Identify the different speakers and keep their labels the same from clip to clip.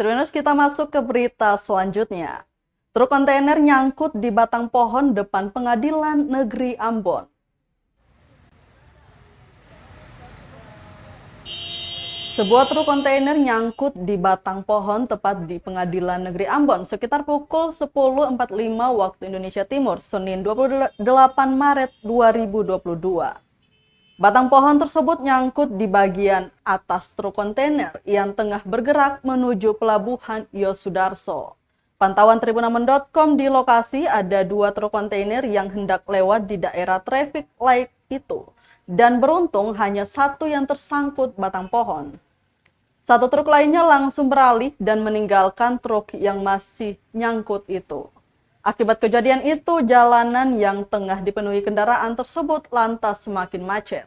Speaker 1: Terus kita masuk ke berita selanjutnya. Truk kontainer nyangkut di batang pohon depan Pengadilan Negeri Ambon. Sebuah truk kontainer nyangkut di batang pohon tepat di Pengadilan Negeri Ambon sekitar pukul 10.45 waktu Indonesia Timur, Senin 28 Maret 2022. Batang pohon tersebut nyangkut di bagian atas truk kontainer yang tengah bergerak menuju pelabuhan Yosudarso. Pantauan Tribunamen.com di lokasi ada 2 truk kontainer yang hendak lewat di daerah traffic light itu. Dan beruntung hanya 1 yang tersangkut batang pohon. 1 truk lainnya langsung beralih dan meninggalkan truk yang masih nyangkut itu. Akibat kejadian itu, jalanan yang tengah dipenuhi kendaraan tersebut lantas semakin macet.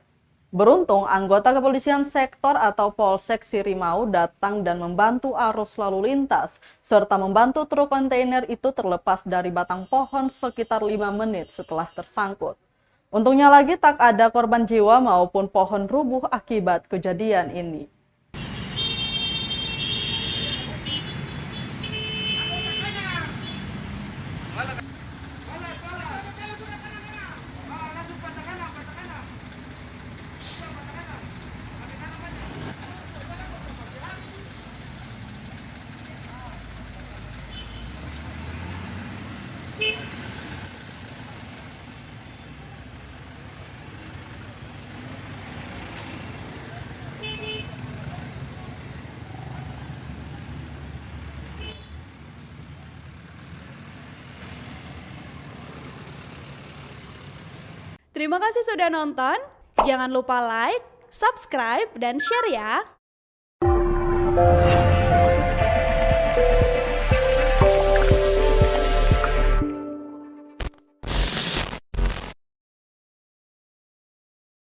Speaker 1: Beruntung, anggota kepolisian sektor atau Polsek Sirimau datang dan membantu arus lalu lintas, serta membantu truk kontainer itu terlepas dari batang pohon sekitar 5 menit setelah tersangkut. Untungnya lagi tak ada korban jiwa maupun pohon rubuh akibat kejadian ini.
Speaker 2: Terima kasih sudah nonton. Jangan lupa like, subscribe, dan share ya.